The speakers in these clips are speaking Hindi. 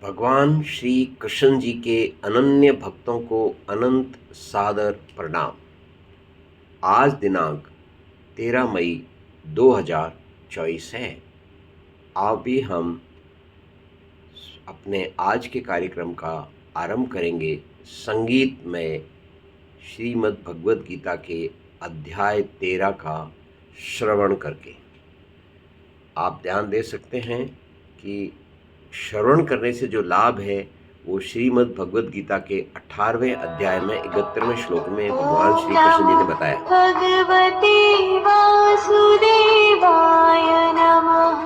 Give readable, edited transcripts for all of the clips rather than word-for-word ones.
भगवान श्री कृष्ण जी के अनन्य भक्तों को अनंत सादर प्रणाम। आज दिनांक 13 मई 2024 है। अभी हम अपने आज के कार्यक्रम का आरंभ करेंगे संगीत में श्रीमद् भगवद गीता के अध्याय 13 का श्रवण करके। आप ध्यान दे सकते हैं कि श्रवण करने से जो लाभ है वो श्रीमद् भगवद गीता के 18वें अध्याय में 71वें श्लोक में भगवान श्री कृष्ण जी ने बताया। भगवते वासुदेवाय नमः।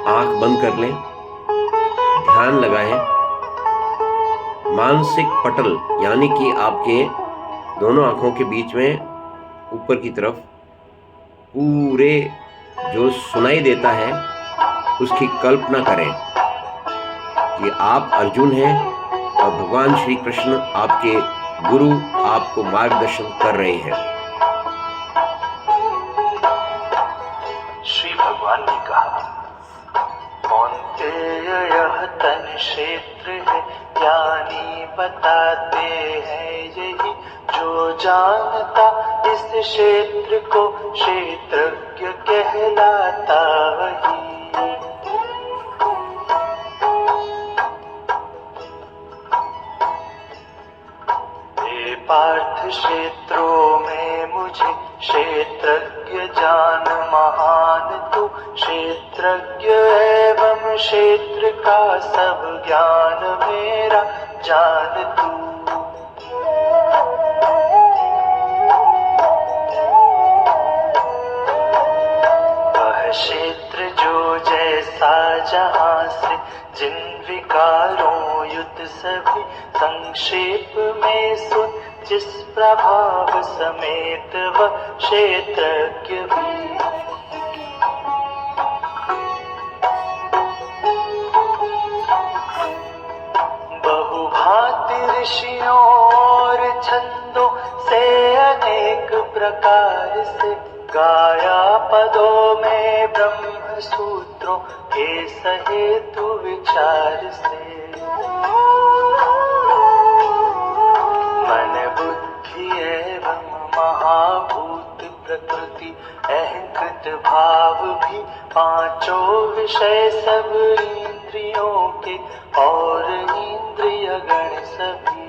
आंख बंद कर लें, ध्यान लगाएं। मानसिक पटल यानी कि आपके दोनों आंखों के बीच में ऊपर की तरफ पूरे जो सुनाई देता है उसकी कल्पना करें कि आप अर्जुन हैं और भगवान श्री कृष्ण आपके गुरु आपको मार्गदर्शन कर रहे हैं। श्री भगवान ने कहा, कौन्तेय यह तन क्षेत्र है, ज्ञानी बताते हैं यही, जो जानता इस क्षेत्र को क्षेत्रज्ञ कहलाता वही। हे पार्थ क्षेत्रों में मुझे क्षेत्रज्ञ जान महान तू, क्षेत्रज्ञ एवं क्षेत्र का सब ज्ञान मेरा जान तू। वह क्षेत्र जो जैसा जहाँ से जिन विकारों युत सभी, संक्षेप में सुन जिस प्रभाव समेत वह क्षेत्रज्ञ भी। बहुभांति ऋषियों और छंदों से अनेक प्रकार से गाया पदों में ब्रह्म सूत्रों के सहेतु विचार से। मन बुद्धि एवं महाभूत प्रकृति अहंकृत भाव भी, पांचों विषय सब इंद्रियों के और इंद्रिय गण सभी।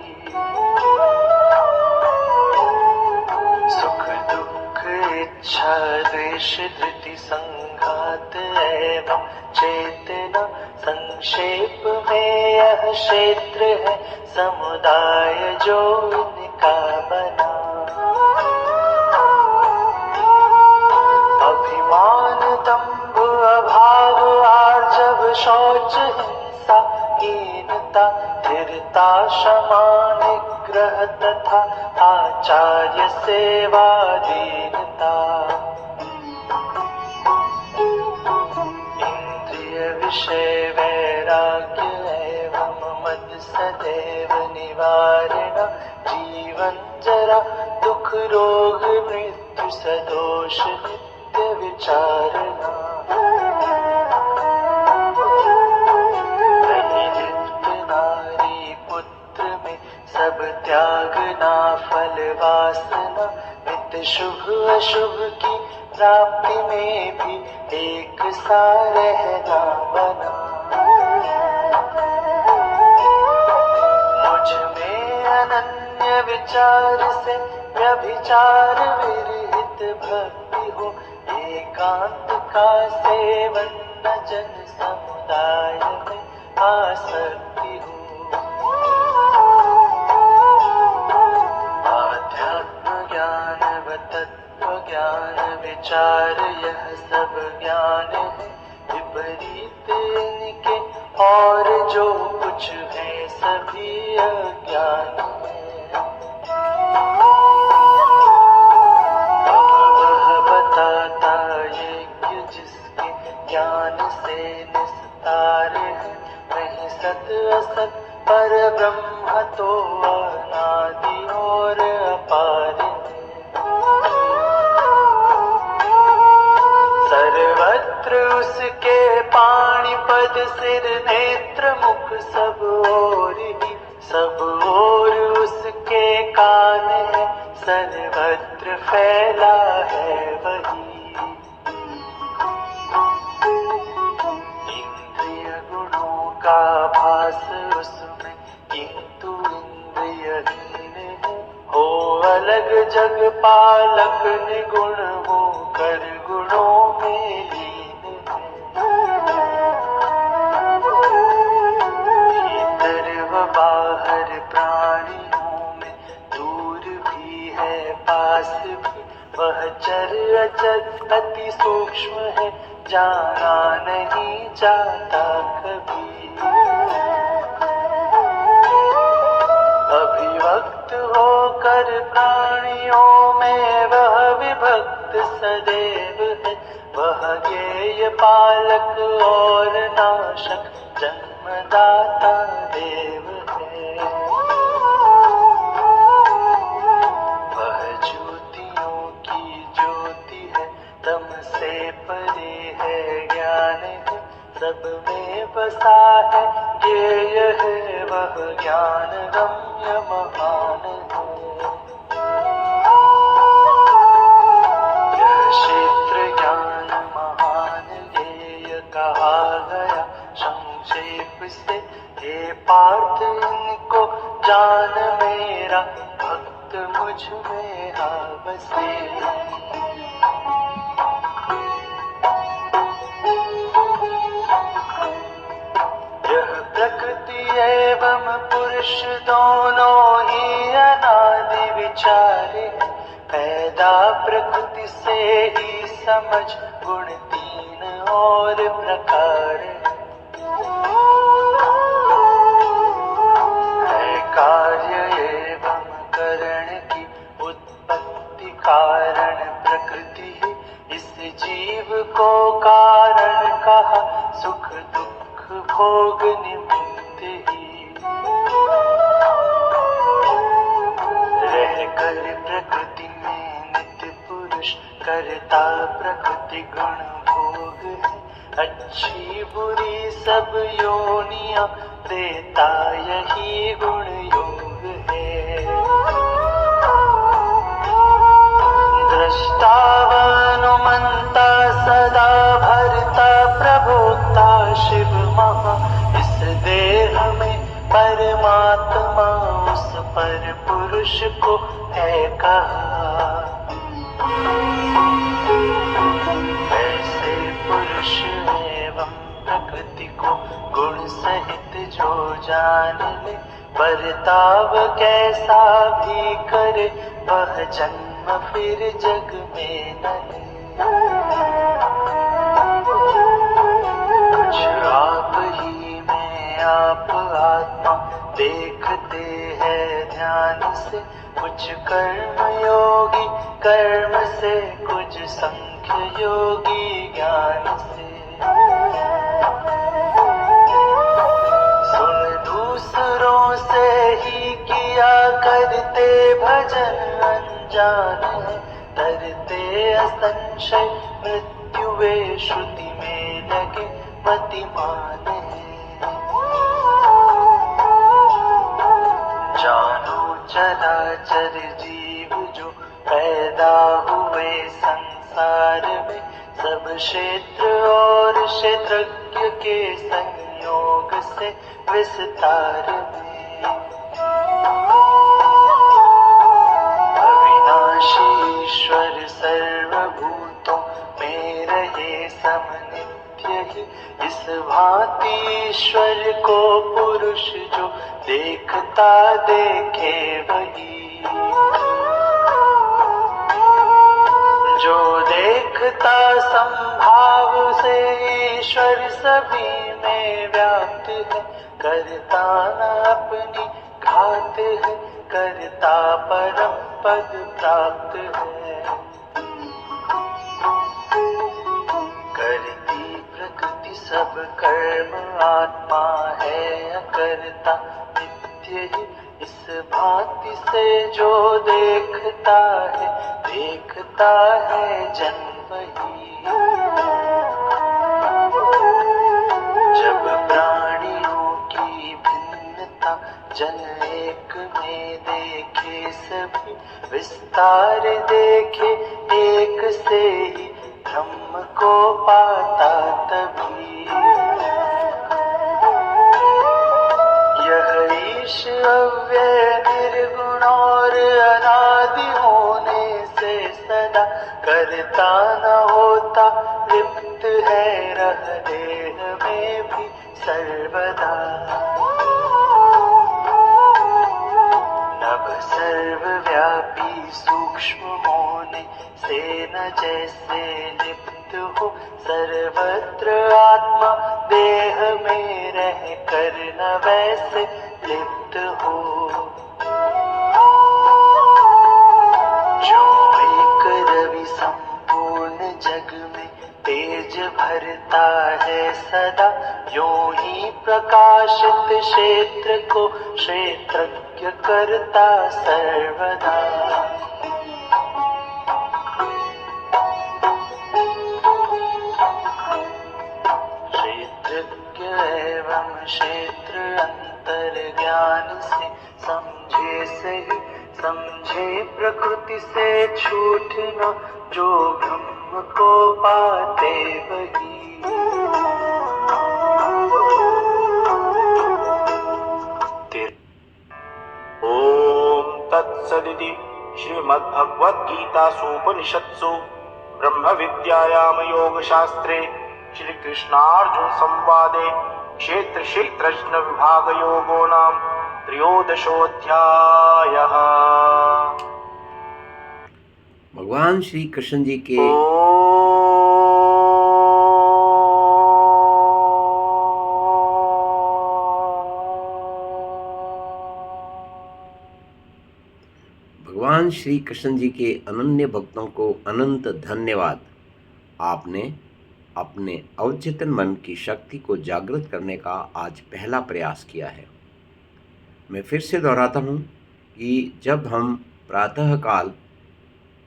सुख दुख इच्छा द्वेष धृति संघात एवं चेतना, संक्षेप में यह क्षेत्र है समुदाय जो इनका बना। अभिमान दंभ अभाव आर्जव शौच हिंसा हीनता धीरता क्षमा निग्रह तथा आचार्य सेवा दीनता। इंद्रिय विषय वैराग्य एवं मद सदैव निवारणा, जीवन जरा दुख रोग मृत्यु सदोष नित्य विचारणा। नारी पुत्र में सब त्यागना फल वासना, नित्य शुभ अशुभ की प्राप्ति में भी एक सा रहना बना। मुझ में अनन्य विचार से व्यभिचार विरहित भक्ति हो, एकांत का सेवन न जन समुदाय में आसक्ति हो। आध्यात्म ज्ञान व तत्व ज्ञान विचार यह सब ज्ञान है, विपरीत इनके और जो कुछ है सभी अज्ञान है। अब वह बताता यज्ञ जिसके ज्ञान से निस्तार है, नहीं सत असत पर ब्रह्म तो अनादि और अपार है। छत्र उसके पाणी पद सिर नेत्र मुख सब ओर उसके कान है सर्वत्र फैला है वही। इंद्रिय गुणों का भास उसमें किंतु इंद्रियहीन है। हो अलग जग पालक निगुण हो कर गुणों में लीन है। भीतर व बाहर प्राणियों में दूर भी है पास भी वह चर अचर अति सूक्ष्म है जाना नहीं जाता कभी। अभिव्यक्त होकर प्राणियों में वह विभक्त सदैव है। वह ज्ञेय पालक और नाशक जन्मदाता देव है। वह ज्योतियों की ज्योति है तम से परे है ज्ञान है। सब में बसा है ज्ञेय है वह ज्ञान रम्य महान है। यह क्षेत्र ज्ञान महान ज्ञेय कहा गया संक्षेप से। हे पार्थ इनको जान मेरा भक्त मुझ में आ बसे। प्रकृति एवं पुरुष दोनों ही अनादि विचारे। पैदा प्रकृति से ही समझ गुण तीन और प्रकार है। कार्य एवं करण की उत्पत्ति कारण प्रकृति ही। इस जीव को कारण कहा सुख दुख भोग निमित्त ही। रहकर प्रकृति में नित्य पुरुष करता प्रकृति गुण भोग है। अच्छी बुरी सब योनियां देता यही गुण योग है। दृष्टा वनुमंता सदा भरता प्रभोक्ता शिव महा। इस देह में परमात्मा उस पर पुरुष को है कहा। ऐसे पुरुष एवं प्रकृति को गुण सहित जो जान ले। बर्ताव कैसा भी करे वह जन्म फिर जग में न ले। कुछ आप ही में आप आत्मा देखते हैं ध्यान से। कुछ कर्म योगी कर्म से कुछ संख्य योगी ज्ञान से। सुन दूसरों से ही किया करते भजन अनजान है। तरते असंशय मृत्यु वे श्रुति में लगे मतिमान है। जानो चराचर जीव जो पैदा हुए संसार में। सब क्षेत्र और क्षेत्रज्ञ के संयोग से विस्तार में। अविनाशी ईश्वर सर्वभूतों में रहे समनित्य ही। इस भांति ईश्वर को पुरुष जो देखता देखे वही। जो देखता संभाव से ईश्वर सभी में व्याप्त है। करता न अपनी घात है करता परम पद प्राप्त है। करती प्रकृति सब कर्म आत्मा है अकर्ता नित्य ही। इस भांति से जो देखता है जन्म ही। जन एक में देखे सभी, विस्तार देखे एक से ही, ब्रह्म को पाता तभी। यह ईश अव्यय निर्गुण और अनादि होने से सदा करता न होता, लिप्त है रह देह में भी सर्वदा। नभ सर्वव्यापी सूक्ष्म होने से न जैसे लिप्त हो, सर्वत्र आत्मा देह में रह कर न वैसे लिप्त हो। जो एक रवि संपूर्ण जग में तेज भरता है सदा, यूं ही प्रकाशित क्षेत्र को क्षेत्रज्ञ करता सर्वदा। क्षेत्रज्ञ एवं क्षेत्र अंतर ज्ञान से समझे सही, समझे प्रकृति से छूट न, जो ब्रह्म को पाते वही। ओम तत्सदिति श्रीमद्भगवद्गीतासूपनिषत्सु ब्रह्म विद्यायाम योगशास्त्रे श्री कृष्णार्जुन संवादे क्षेत्र क्षेत्रज्ञ विभाग योगो नाम त्रयोदशोऽध्यायः। भगवान श्री कृष्ण जी के भगवान श्री कृष्ण जी के अनन्य भक्तों को अनंत धन्यवाद। आपने अपने अवचेतन मन की शक्ति को जागृत करने का आज पहला प्रयास किया है। मैं फिर से दोहराता हूँ कि जब हम प्रातःकाल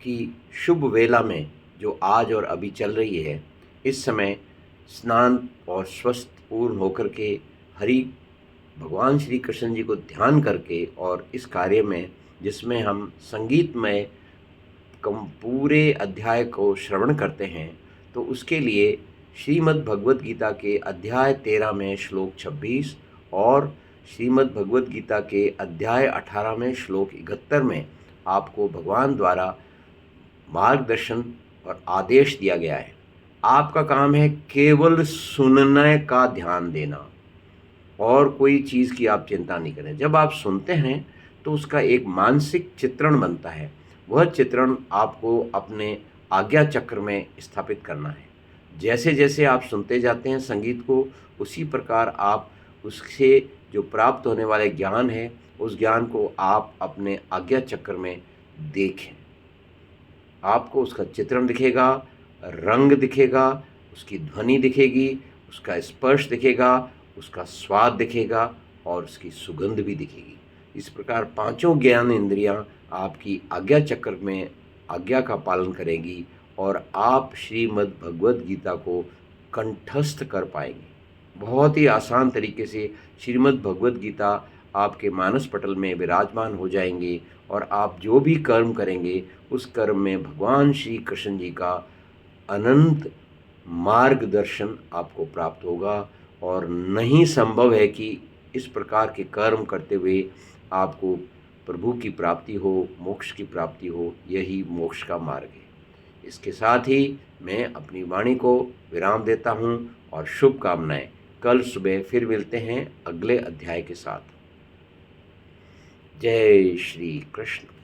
की शुभ वेला में, जो आज और अभी चल रही है, इस समय स्नान और स्वस्थ पूर्ण होकर के हरि भगवान श्री कृष्ण जी को ध्यान करके और इस कार्य में जिसमें हम संगीतमय पूरे अध्याय को श्रवण करते हैं, तो उसके लिए श्रीमद् भगवद गीता के अध्याय 13 में श्लोक 26 और श्रीमद् भगवद गीता के अध्याय 18 में श्लोक 71 में आपको भगवान द्वारा मार्गदर्शन और आदेश दिया गया है। आपका काम है केवल सुनने का ध्यान देना और कोई चीज़ की आप चिंता नहीं करें। जब आप सुनते हैं तो उसका एक मानसिक चित्रण बनता है। वह चित्रण आपको अपने आज्ञा चक्र में स्थापित करना है। जैसे जैसे आप सुनते जाते हैं संगीत को, उसी प्रकार आप उससे जो प्राप्त होने वाले ज्ञान है, उस ज्ञान को आप अपने आज्ञा चक्र में देखें। आपको उसका चित्रण दिखेगा, रंग दिखेगा, उसकी ध्वनि दिखेगी, उसका स्पर्श दिखेगा, उसका स्वाद दिखेगा और उसकी सुगंध भी दिखेगी। इस प्रकार पांचों ज्ञान इंद्रियां आपकी आज्ञा चक्र में आज्ञा का पालन करेंगी और आप श्रीमद् भगवद गीता को कंठस्थ कर पाएंगे। बहुत ही आसान तरीके से श्रीमद् भगवद गीता आपके मानस पटल में विराजमान हो जाएंगे और आप जो भी कर्म करेंगे उस कर्म में भगवान श्री कृष्ण जी का अनंत मार्गदर्शन आपको प्राप्त होगा। और नहीं संभव है कि इस प्रकार के कर्म करते हुए आपको प्रभु की प्राप्ति हो, मोक्ष की प्राप्ति हो। यही मोक्ष का मार्ग है। इसके साथ ही मैं अपनी वाणी को विराम देता हूँ और शुभकामनाएं। कल सुबह फिर मिलते हैं अगले अध्याय के साथ। जय श्री कृष्ण।